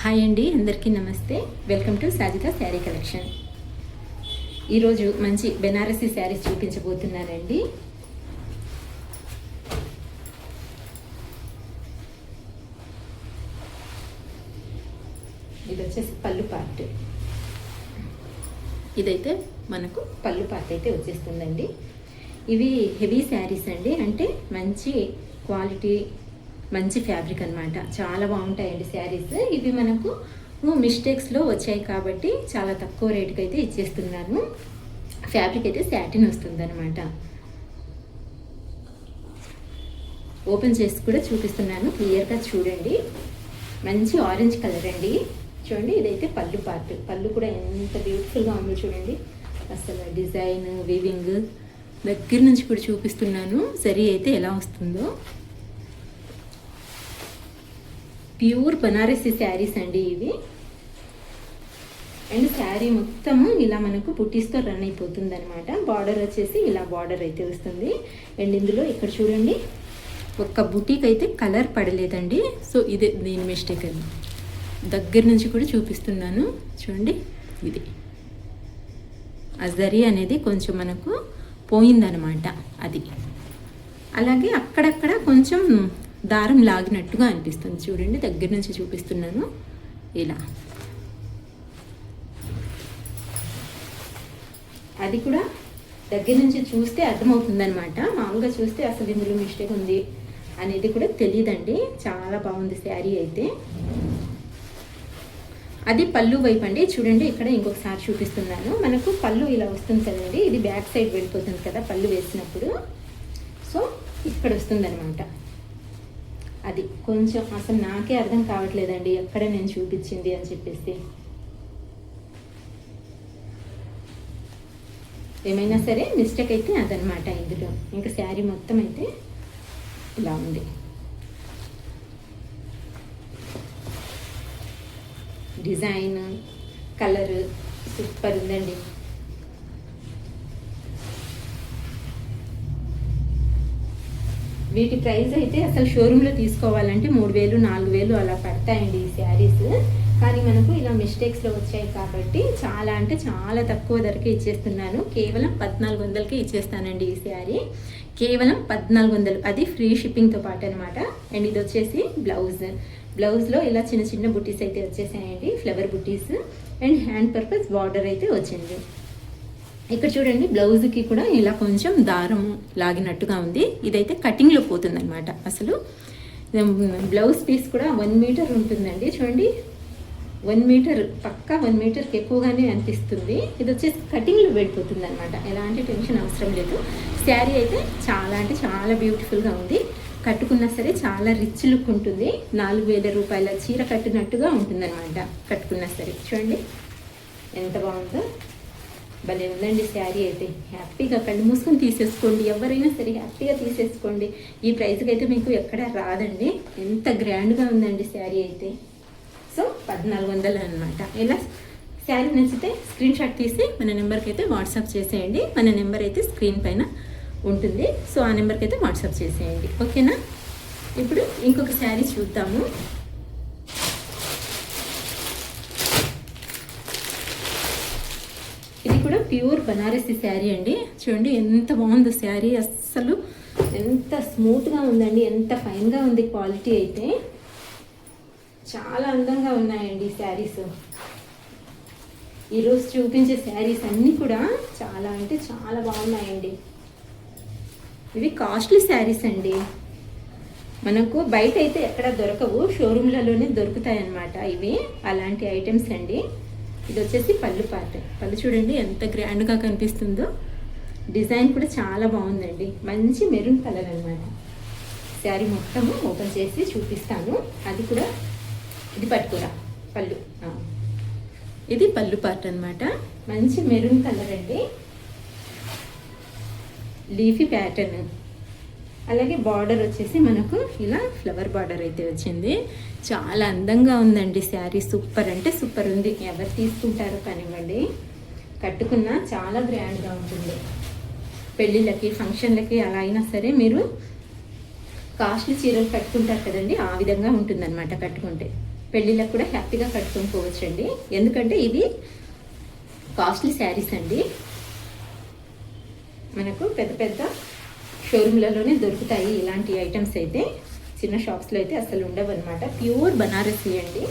Hi అండి, అందరికీ నమస్తే. Welcome to Sajitha sari collection. ఈరోజు మంచి బెనారసీ శారీస్ చూపించబోతున్నానండి. ఇది వచ్చేసి పళ్ళు పార్ట్. ఇదైతే మనకు పళ్ళు పార్ట్ అయితే వచ్చేస్తుందండి. ఇవి హెవీ శారీస్ అండి, అంటే మంచి క్వాలిటీ, మంచి ఫ్యాబ్రిక్ అనమాట. చాలా బాగుంటాయండి శారీస్. ఇవి మనకు మిస్టేక్స్లో వచ్చాయి కాబట్టి చాలా తక్కువ రేటుకి అయితే ఇచ్చేస్తున్నాను. ఫ్యాబ్రిక్ అయితే శాటిన్ వస్తుంది అనమాట. ఓపెన్ చేసి కూడా చూపిస్తున్నాను, క్లియర్గా చూడండి. మంచి ఆరెంజ్ కలర్ అండి. చూడండి, ఇదైతే పళ్ళు పార్ట్. పళ్ళు కూడా ఎంత బ్యూటిఫుల్గా ఉందో చూడండి. అసలు డిజైన్, వీవింగ్ దగ్గర నుంచి కూడా చూపిస్తున్నాను. జరీ అయితే ఎలా వస్తుందో. ప్యూర్ బనారసి శారీస్ అండి ఇవి. అండ్ శారీ మొత్తము ఇలా మనకు బుట్టీస్తో రన్ అయిపోతుంది అనమాట. బార్డర్ వచ్చేసి ఇలా బార్డర్ అయితే వస్తుంది. అండ్ ఇందులో ఇక్కడ చూడండి, ఒక్క బుటీకి అయితే కలర్ పడలేదండి. సో ఇదే దీని మిస్టేక్ అది. దగ్గర నుంచి కూడా చూపిస్తున్నాను చూడండి. ఇది అజరీ అనేది కొంచెం మనకు పోయిందనమాట. అది అలాగే అక్కడక్కడ కొంచెం దారం లాగినట్టుగా అనిపిస్తుంది చూడండి. దగ్గర నుంచి చూపిస్తున్నాను. ఇలా అది కూడా దగ్గర నుంచి చూస్తే అర్థమవుతుందనమాట. మామూలుగా చూస్తే అసలు ఇందులో మిస్టేక్ ఉంది అనేది కూడా తెలియదండి. చాలా బాగుంది శారీ అయితే. అది పళ్ళు వైపు అండి. చూడండి, ఇక్కడ ఇంకొకసారి చూపిస్తున్నాను. మనకు పళ్ళు ఇలా వస్తుంది కదండి. ఇది బ్యాక్ సైడ్ వెళ్ళిపోతుంది కదా పళ్ళు వేసినప్పుడు. సో ఇక్కడ వస్తుంది అనమాట. అది కొంచెం అసలు నాకే అర్థం కావట్లేదండి ఎక్కడ నేను చూపించింది అని చెప్పేసి. ఏమైనా సరే మిస్టేక్ అయితే అదనమాట ఇందులో. ఇంకా శారీ మొత్తం అయితే ఇలా ఉంది. డిజైన్, కలర్ సూపర్ ఉందండి. వీటి ప్రైస్ అయితే అసలు షోరూంలో తీసుకోవాలంటే 3000 4000 అలా పడతాయండి ఈ శారీస్. కానీ మనకు ఇలా మిస్టేక్స్లో వచ్చాయి కాబట్టి చాలా అంటే చాలా తక్కువ ధరకే ఇచ్చేస్తున్నాను. కేవలం 1400కే ఇచ్చేస్తానండి ఈ శారీ. కేవలం 1400, అది ఫ్రీ షిప్పింగ్తో పాటు అనమాట. అండ్ ఇది వచ్చేసి బ్లౌజ్లో ఇలా చిన్న చిన్న బుట్టీస్ అయితే వచ్చేసాయండి, ఫ్లవర్ బుట్టీస్. అండ్ హ్యాండ్ పర్పస్ బార్డర్ అయితే వచ్చింది. ఇక్కడ చూడండి, బ్లౌజ్కి కూడా ఇలా కొంచెం దారం లాగినట్టుగా ఉంది. ఇదైతే కటింగ్లో పోతుంది అనమాట. అసలు బ్లౌజ్ పీస్ కూడా 1 మీటర్ ఉంటుందండి. చూడండి, 1 మీటర్, పక్కా 1 మీటర్కి ఎక్కువగానే అనిపిస్తుంది. ఇది వచ్చేసి కటింగ్లో వెళ్ళిపోతుంది అనమాట. ఎలాంటి టెన్షన్ అవసరం లేదు. శారీ అయితే చాలా అంటే చాలా బ్యూటిఫుల్గా ఉంది. కట్టుకున్నా సరే చాలా రిచ్ లుక్ ఉంటుంది. 4000 రూపాయల చీర కట్టినట్టుగా ఉంటుంది అనమాట కట్టుకున్నా సరే. చూడండి ఎంత బాగుందో, భలే ఉందండి శారీ అయితే. హ్యాపీగా కళ్ళు మూసుకొని తీసేసుకోండి, ఎవరైనా సరే హ్యాపీగా తీసేసుకోండి. ఈ ప్రైస్కి అయితే మీకు ఎక్కడ రాదండి. ఎంత గ్రాండ్గా ఉందండి శారీ అయితే. సో 1400 అనమాట. ఇలా శారీ నచ్చితే స్క్రీన్ షాట్ తీసి మన నెంబర్కి అయితే వాట్సాప్ చేసేయండి. మన నెంబర్ అయితే స్క్రీన్ పైన ఉంటుంది. సో ఆ నెంబర్కి అయితే వాట్సాప్ చేసేయండి, ఓకేనా. ఇప్పుడు ఇంకొక శారీ చూద్దాము. ఇది కూడా ప్యూర్ బనారసి శారీ అండి. చూడండి ఎంత బాగుందో శారీ. అస్సలు ఎంత స్మూత్గా ఉందండి, ఎంత ఫైన్గా ఉంది. క్వాలిటీ అయితే చాలా అందంగా ఉన్నాయండి ఈ శారీస్. ఈరోజు చూపించే శారీస్ అన్నీ కూడా చాలా అంటే చాలా బాగున్నాయండి. ఇవి కాస్ట్లీ శారీస్ అండి. మనకు బయట అయితే ఎక్కడ దొరకవు, షోరూమ్లలోనే దొరుకుతాయి అన్నమాట ఇవి. అలాంటి ఐటమ్స్ అండి. ఇది వచ్చేసి పళ్ళు పార్ట్. పళ్ళు చూడండి ఎంత గ్రాండ్గా కనిపిస్తుందో. డిజైన్ కూడా చాలా బాగుందండి. మంచి మెరూన్ కలర్ అనమాట. శారీ మొత్తము ఓపెన్ చేసి చూపిస్తాను. అది కూడా ఇది పట్టుకురా పళ్ళు. ఇది పళ్ళు పార్ట్ అనమాట. మంచి మెరూన్ కలర్ అండి. Leafy pattern. అలాగే బార్డర్ వచ్చేసి మనకు ఇలా ఫ్లవర్ బార్డర్ అయితే వచ్చింది. చాలా అందంగా ఉందండి శారీ. సూపర్ అంటే సూపర్ ఉంది. ఎవరు తీసుకుంటారో కానివ్వండి, కట్టుకున్నా చాలా గ్రాండ్గా ఉంటుంది. పెళ్ళిళ్ళకి, ఫంక్షన్లకి అలా అయినా సరే మీరు కాస్ట్లీ చీరలు కట్టుకుంటారు కదండి, ఆ విధంగా ఉంటుందన్నమాట కట్టుకుంటే. పెళ్ళిళ్ళకు కూడా హ్యాపీగా కట్టుకొని పోవచ్చండి. ఎందుకంటే ఇవి కాస్ట్లీ శారీస్ అండి. మనకు పెద్ద పెద్ద షోరూమ్లలోనే దొరుకుతాయి ఇలాంటి ఐటమ్స్ అయితే. చిన్న షాప్స్లో అయితే అసలు ఉండవు అనమాట. ప్యూర్ బనారసి అండి,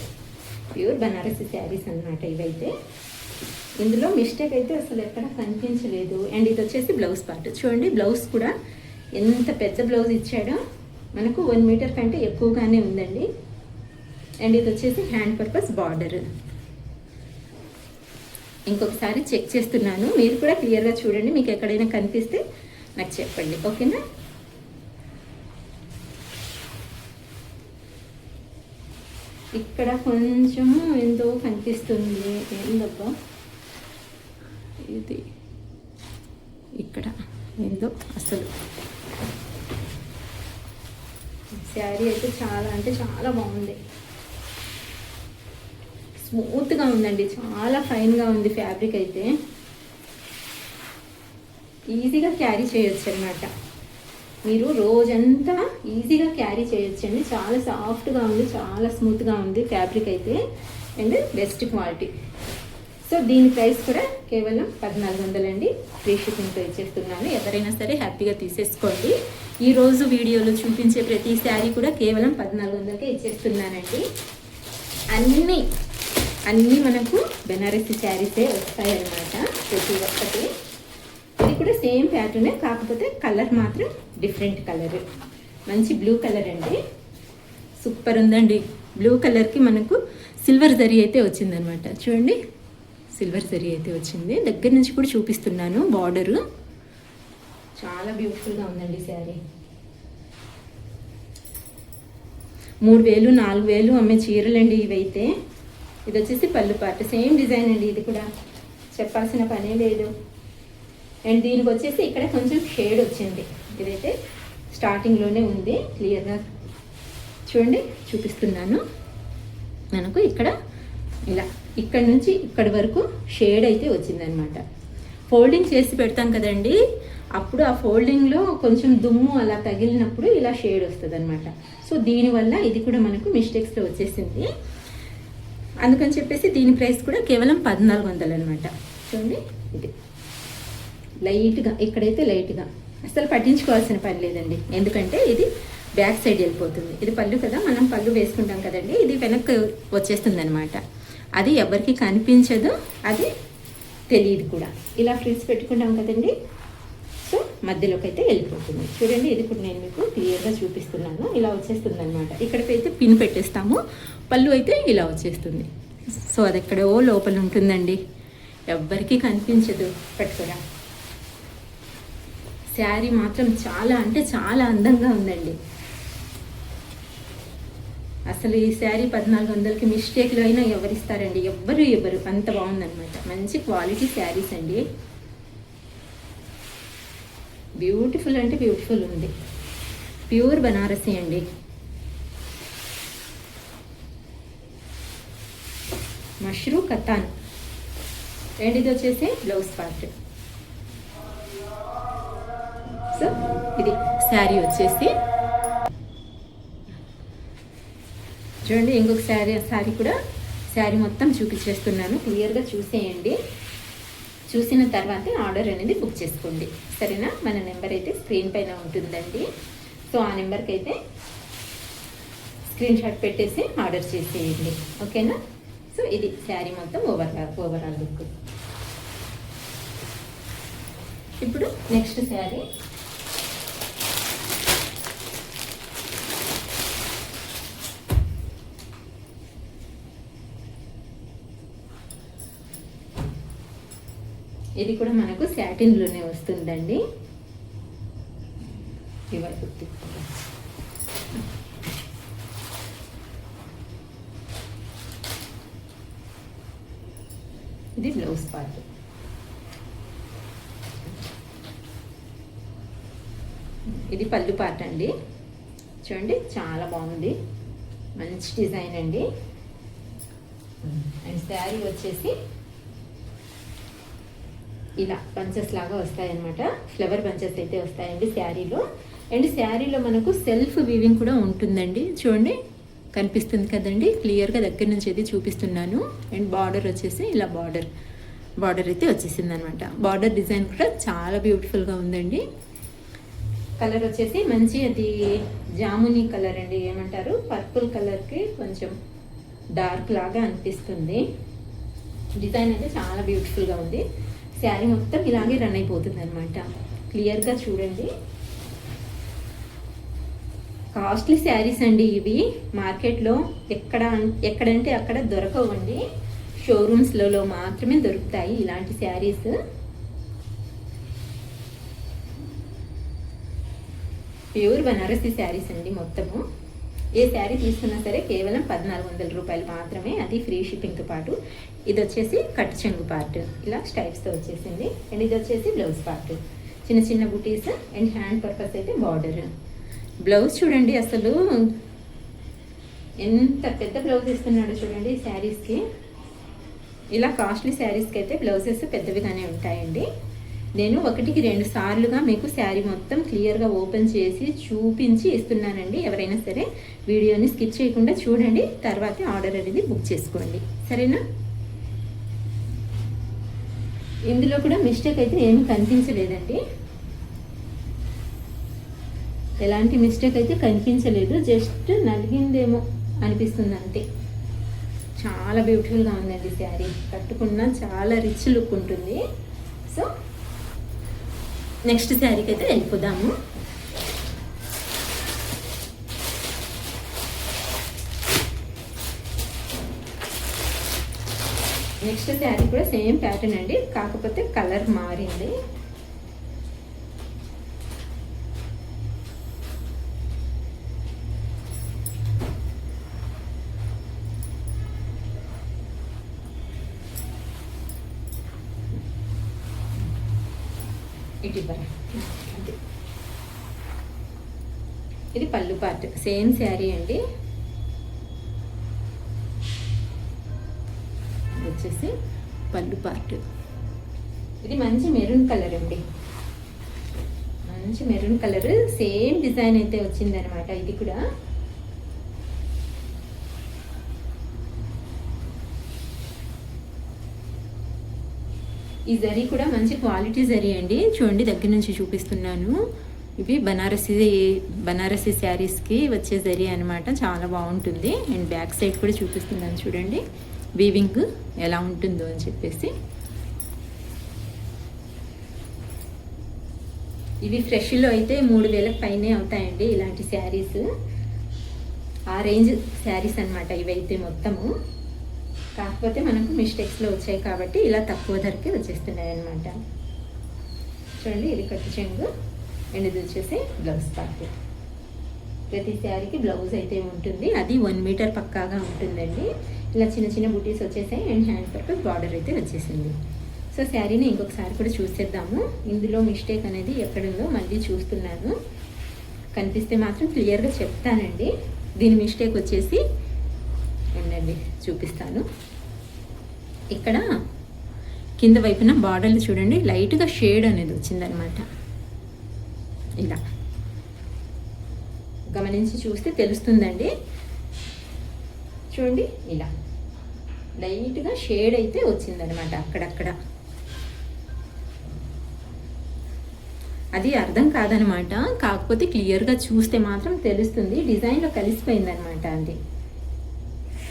ప్యూర్ బనారసి శారీస్ అనమాట ఇవైతే. ఇందులో మిస్టేక్ అయితే అసలు ఎక్కడ కనిపించలేదు. అండ్ ఇది వచ్చేసి బ్లౌజ్ పార్ట్ చూడండి. బ్లౌజ్ కూడా ఎంత పెద్ద బ్లౌజ్ ఇచ్చాడో, మనకు 1 మీటర్ కంటే ఎక్కువగానే ఉందండి. అండ్ ఇది వచ్చేసి హ్యాండ్ పర్పస్ బార్డర్. ఇంకొకసారి చెక్ చేస్తున్నాను, మీరు కూడా క్లియర్గా చూడండి. మీకు ఎక్కడైనా కనిపిస్తే నాకు చెప్పండి, ఓకేనా? ఇక్కడ కొంచెము ఏందో కనిపిస్తుంది. ఏందబ్బా ఇది, ఇక్కడ ఏందో అసలు. శారీ అయితే చాలా అంటే చాలా బాగుంది. స్మూత్గా ఉందండి, చాలా ఫైన్గా ఉంది ఫ్యాబ్రిక్ అయితే. ఈజీగా క్యారీ చేయొచ్చు అనమాట. మీరు రోజంతా ఈజీగా క్యారీ చేయొచ్చండి. చాలా సాఫ్ట్గా ఉంది, చాలా స్మూత్గా ఉంది ఫ్యాబ్రిక్ అయితే. And best quality. సో దీని ప్రైస్ కూడా కేవలం 1400 అండి. ఫ్రీ షిప్పింగ్తో ఇచ్చేస్తున్నాను. ఎవరైనా సరే హ్యాపీగా తీసేసుకోండి. ఈరోజు వీడియోలో చూపించే ప్రతి శారీ కూడా కేవలం 1400కే ఇచ్చేస్తున్నానండి. అన్నీ మనకు బెనారసి శారీసే వస్తాయి అన్నమాట, ప్రతి ఒక్కటి. ఇది కూడా సేమ్ ప్యాటర్నే, కాకపోతే కలర్ మాత్రం డిఫరెంట్ కలర్. మంచి బ్లూ కలర్ అండి, సూపర్ ఉందండి. బ్లూ కలర్కి మనకు సిల్వర్ జరీ అయితే వచ్చిందనమాట. చూడండి, సిల్వర్ జరీ అయితే వచ్చింది. దగ్గర నుంచి కూడా చూపిస్తున్నాను. బార్డరు చాలా బ్యూటిఫుల్గా ఉందండి శారీ. 3000 4000 అమ్మే చీరలండి ఇవైతే. ఇది వచ్చేసి పళ్ళు పార్ట్, సేమ్ డిజైన్ అండి. ఇది కూడా చెప్పాల్సిన పనే లేదు. అండ్ దీనికి వచ్చేసి ఇక్కడ కొంచెం షేడ్ వచ్చింది. ఇదైతే స్టార్టింగ్లోనే ఉంది, క్లియర్గా చూడండి చూపిస్తున్నాను. మనకు ఇక్కడ ఇలా ఇక్కడ నుంచి ఇక్కడ వరకు షేడ్ అయితే వచ్చిందనమాట. ఫోల్డింగ్ చేసి పెడతాం కదండి, అప్పుడు ఆ ఫోల్డింగ్లో కొంచెం దుమ్ము అలా తగిలినప్పుడు ఇలా షేడ్ వస్తుంది అనమాట. సో దీనివల్ల ఇది కూడా మనకు మిస్టేక్స్లో వచ్చేసింది. అందుకని చెప్పేసి దీని ప్రైస్ కూడా కేవలం 1400 అనమాట. చూడండి, ఇది లైట్గా, ఇక్కడైతే లైట్గా అసలు పట్టించుకోవాల్సిన పని లేదండి. ఎందుకంటే ఇది బ్యాక్ సైడ్ వెళ్ళిపోతుంది. ఇది పళ్ళు కదా, మనం పళ్ళు వేసుకుంటాం కదండి, ఇది వెనక్కి వచ్చేస్తుంది అనమాట. అది ఎవరికి కనిపించదు, అది తెలియదు కూడా. ఇలా ఫ్రిల్స్ పెట్టుకుంటాం కదండి, సో మధ్యలోకి అయితే వెళ్ళిపోతుంది. చూడండి, ఇది కూడా నేను మీకు క్లియర్గా చూపిస్తున్నాను. ఇలా వచ్చేస్తుంది అనమాట. ఇక్కడికైతే పిన్ పెట్టేస్తాము, పళ్ళు అయితే ఇలా వచ్చేస్తుంది. సో అది ఎక్కడో లోపల ఉంటుందండి, ఎవ్వరికీ కనిపించదు పట్టుకోరా. శారీ మాత్రం చాలా అంటే చాలా అందంగా ఉందండి. అసలు ఈ శారీ 1400కి మిస్టేక్లో అయినా ఎవరిస్తారండి? ఎవ్వరు అంత బాగుందనమాట. మంచి క్వాలిటీ శారీస్ అండి. బ్యూటిఫుల్ అంటే బ్యూటిఫుల్ ఉంది. ప్యూర్ బనారసి అండి. మష్రూ కతాన్. అండ్ ఇది వచ్చేసి బ్లౌజ్ పార్ట్. సో ఇది శారీ వచ్చేసి చూడండి. ఇంకొక శారీ కూడా శారీ మొత్తం చూపించేస్తున్నాను, క్లియర్గా చూసేయండి. చూసిన తర్వాత ఆర్డర్ అనేది బుక్ చేసుకోండి, సరేనా? మన నెంబర్ అయితే స్క్రీన్ పైన ఉంటుందండి. సో ఆ నెంబర్కి అయితే స్క్రీన్ షాట్ పెట్టేసి ఆర్డర్ చేసేయండి, ఓకేనా? సో ఇది శారీ మొత్తం ఓవరాల్ లుక్. ఇప్పుడు నెక్స్ట్ శారీ ఇది కూడా మనకు సాటిన్లోనే వస్తుందండి. ఇది బ్లౌజ్ పార్ట్. ఇది పళ్ళు పార్ట్ అండి. చూడండి, చాలా బాగుంది, మంచి డిజైన్ అండి. అండ్ శారీ వచ్చేసి ఇలా బంచెస్ లాగా వస్తాయన్నమాట. ఫ్లవర్ బంచెస్ అయితే వస్తాయండి శారీలో. అండ్ శారీలో మనకు సెల్ఫ్ వీవింగ్ కూడా ఉంటుందండి. చూడండి, కనిపిస్తుంది కదండి, క్లియర్గా దగ్గర నుంచి అయితే చూపిస్తున్నాను. అండ్ బార్డర్ వచ్చేసి ఇలా బార్డర్ అయితే వచ్చేసింది అనమాట. బార్డర్ డిజైన్ కూడా చాలా బ్యూటిఫుల్గా ఉందండి. కలర్ వచ్చేసి మంచి అది జామునీ కలర్ అండి, ఏమంటారు పర్పుల్ కలర్కి కొంచెం డార్క్ లాగా అనిపిస్తుంది. డిజైన్ అయితే చాలా బ్యూటిఫుల్గా ఉంది. శారీ మొత్తం ఇలాగే రన్ అయిపోతుంది అనమాట. క్లియర్గా చూడండి. కాస్ట్లీ శారీస్ అండి ఇవి. మార్కెట్లో ఎక్కడంటే అక్కడ దొరకవండి. షోరూమ్స్లలో మాత్రమే దొరుకుతాయి ఇలాంటి శారీస్. ప్యూర్ బనారసి శారీస్ అండి మొత్తము. ఏ శారీ తీసుకున్నా సరే కేవలం 1400 రూపాయలు మాత్రమే, అది ఫ్రీ షిప్పింగ్తో పాటు. ఇది వచ్చేసి కట్ చెంగు పార్ట్ ఇలా స్టైప్స్తో వచ్చేసింది. అండ్ ఇది వచ్చేసి బ్లౌజ్ పార్ట్, చిన్న చిన్న బుటీస్ అండ్ హ్యాండ్ పర్పస్ అయితే బార్డర్. బ్లౌజ్ చూడండి, అసలు ఎంత పెద్ద బ్లౌజ్ ఇస్తున్నాడు చూడండి ఈ శారీస్కి. ఇలా కాస్ట్లీ శారీస్కి అయితే బ్లౌజెస్ పెద్దవిగానే ఉంటాయండి. నేను 1-2 సార్లుగా మీకు శారీ మొత్తం క్లియర్గా ఓపెన్ చేసి చూపించి ఇస్తున్నానండి. ఎవరైనా సరే వీడియోని స్కిప్ చేయకుండా చూడండి, తర్వాత ఆర్డర్ అనేది బుక్ చేసుకోండి, సరేనా. ఇందులో కూడా మిస్టేక్ అయితే ఏమీ కనిపించలేదండి, ఎలాంటి మిస్టేక్ అయితే కనిపించలేదు. జస్ట్ నలిగిందేమో అనిపిస్తుంది అంతే. చాలా బ్యూటిఫుల్గా ఉందండి శారీ. కట్టుకున్నా చాలా రిచ్ లుక్ ఉంటుంది. సో నెక్స్ట్ శారీకి అయితే వెళ్ళిపోదాము. నెక్స్ట్ శారీ కూడా సేమ్ ప్యాటర్న్ అండి, కాకపోతే కలర్ మారింది. ఇది పళ్ళు పార్ట్, సేమ్ శారీ అండి. వచ్చేసి పళ్ళు పార్ట్. ఇది మంచి మెరూన్ కలర్ అండి, మంచి మెరూన్ కలర్. సేమ్ డిజైన్ అయితే వచ్చింది అనమాట. ఇది కూడా ఈ జరీ కూడా మంచి క్వాలిటీ జరీ అండి. చూడండి, దగ్గర నుంచి చూపిస్తున్నాను. ఇవి బనారసి శారీస్కి వచ్చే జరీ అనమాట. చాలా బాగుంటుంది. అండ్ బ్యాక్ సైడ్ కూడా చూపిస్తున్నాను చూడండి, వీవింగ్ ఎలా ఉంటుందో అని చెప్పేసి. ఇవి ఫ్రెష్లో అయితే 3000 పైనే అవుతాయండి ఇలాంటి శారీస్. ఆ రేంజ్ శారీస్ అనమాట ఇవైతే మొత్తము. కాకపోతే మనకు మిస్టేక్స్లో వచ్చాయి కాబట్టి ఇలా తక్కువ ధరకే వచ్చేస్తున్నాయి అనమాట. చూడండి, ఇది కట్టు చెంగు అండ్ ఇది వచ్చేసి బ్లౌజ్ పార్ట్. ప్రతి శారీకి బ్లౌజ్ అయితే ఉంటుంది, అది 1 మీటర్ పక్కాగా ఉంటుందండి. ఇలా చిన్న చిన్న బుటీస్ వచ్చేసాయి అండ్ హ్యాండ్ పర్పస్ బార్డర్ అయితే వచ్చేసింది. సో శారీని ఇంకొకసారి కూడా చూసేద్దాము. ఇందులో మిస్టేక్ అనేది ఎక్కడుందో మళ్ళీ చూస్తున్నాను, కనిపిస్తే మాత్రం క్లియర్గా చెప్తానండి. దీని మిస్టేక్ వచ్చేసి ఉండండి చూపిస్తాను. ఇక్కడ కింద వైపున బార్డర్లు చూడండి, లైట్గా షేడ్ అనేది వచ్చిందనమాట. ఇలా గమనించి చూస్తే తెలుస్తుందండి. చూడండి, ఇలా లైట్గా షేడ్ అయితే వచ్చిందనమాట అక్కడక్కడ. అది అర్థం కాదనమాట, కాకపోతే క్లియర్గా చూస్తే మాత్రం తెలుస్తుంది. డిజైన్లో కలిసిపోయిందనమాట. అది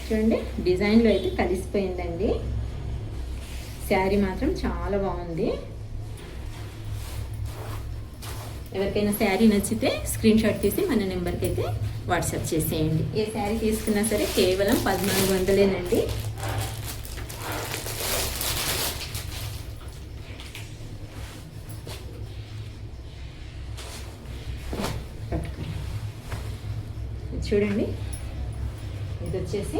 చూడండి, డిజైన్లో అయితే కలిసిపోయిందండి. శారీ మాత్రం చాలా బాగుంది. ఎవరికైనా శారీ నచ్చితే స్క్రీన్ షాట్ తీసి మన నెంబర్కి అయితే వాట్సాప్ చేసేయండి. ఏ శారీ తీసుకున్నా సరే కేవలం 1400ఏనండి. చూడండి, ఇది వచ్చేసి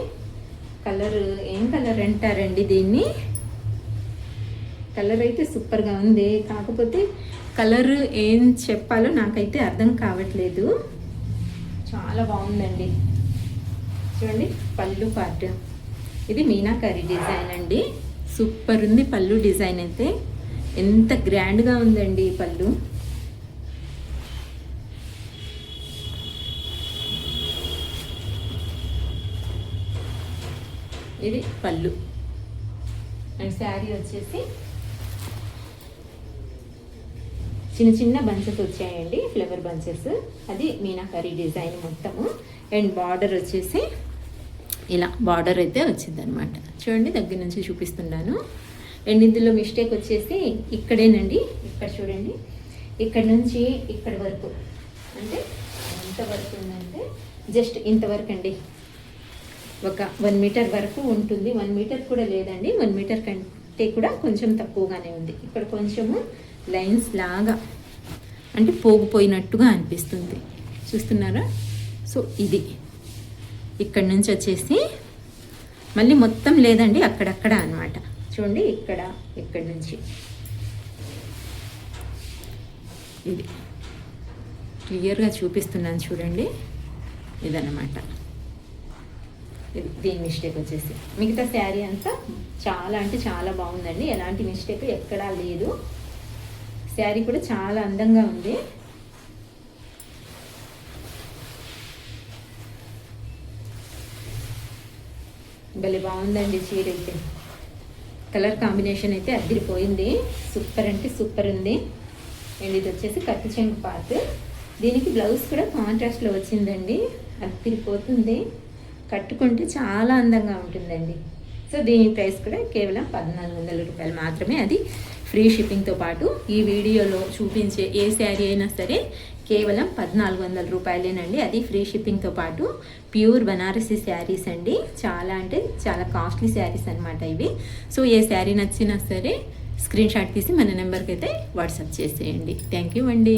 కలర్, ఏం కలర్ అంటారండి దీన్ని. కలర్ అయితే సూపర్గా ఉంది, కాకపోతే కలర్ ఏం చెప్పాలో నాకైతే అర్థం కావట్లేదు. చాలా బాగుందండి. చూడండి, పళ్ళు పార్ట్. ఇది మీనాకరీ డిజైన్ అండి. సూపర్ ఉంది పళ్ళు డిజైన్ అయితే. ఎంత గ్రాండ్గా ఉందండి ఈ పళ్ళు. ఇది పళ్ళు. అండ్ శారీ వచ్చేసి చిన్న చిన్న బంచెస్ వచ్చాయండి, ఫ్లవర్ బంచెస్. అది మీనాకరీ డిజైన్ మొత్తము. అండ్ బార్డర్ వచ్చేసి ఇలా బార్డర్ అయితే వచ్చిందనమాట. చూడండి, దగ్గర నుంచి చూపిస్తున్నాను. అండ్ ఇందులో మిస్టేక్ వచ్చేసి ఇక్కడేనండి, ఇక్కడ చూడండి, ఇక్కడ నుంచి ఇక్కడ వరకు, అంటే ఎంతవరకు ఉందంటే జస్ట్ ఇంతవరకు అండి. ఒక 1 మీటర్ వరకు ఉంటుంది. 1 మీటర్ కూడా లేదండి, 1 మీటర్ కంటే కూడా కొంచెం తక్కువగానే ఉంది. ఇక్కడ కొంచెము లైన్స్ లాగా అంటే పోగిపోయినట్టుగా అనిపిస్తుంది, చూస్తున్నారా? సో ఇది ఇక్కడ నుంచి వచ్చేసి మళ్ళీ మొత్తం లేదండి, అక్కడక్కడ అన్నమాట. చూడండి, ఇక్కడ నుంచి ఇది క్లియర్గా చూపిస్తున్నాను చూడండి, ఇదన్నమాట. ఇది దీని మిస్టేక్ వచ్చేసి. మిగతా శారీ అంతా చాలా అంటే చాలా బాగుందండి, ఎలాంటి మిస్టేక్ ఎక్కడా లేదు. శారీ కూడా చాలా అందంగా ఉంది. భలే బాగుందండి చీర అయితే. కలర్ కాంబినేషన్ అయితే అదిరిపోయింది, సూపర్ అంటే సూపర్ ఉంది. అండ్ ఇది వచ్చేసి కట్టు చెంగు పార్ట్. దీనికి బ్లౌజ్ కూడా కాంట్రాస్ట్లో వచ్చిందండి, అదిరిపోతుంది. కట్టుకుంటే చాలా అందంగా ఉంటుందండి. సో దీని ప్రైస్ కూడా కేవలం 1400 రూపాయలు మాత్రమే. అది ఫ్రీ షిప్పింగ్తో పాటు ఈ వీడియోలో చూపించే ఏ శారీ అయినా సరే కేవలం 1400 రూపాయలేనండి. అది ఫ్రీ షిప్పింగ్తో పాటు ప్యూర్ బనారసీ శారీస్ అండి. చాలా అంటే చాలా కాస్ట్లీ శారీస్ అనమాట ఇవి. సో ఏ శారీ నచ్చినా సరే స్క్రీన్ షాట్ తీసి మన నెంబర్కి అయితే వాట్సాప్ చేసేయండి. థ్యాంక్ యూ అండి.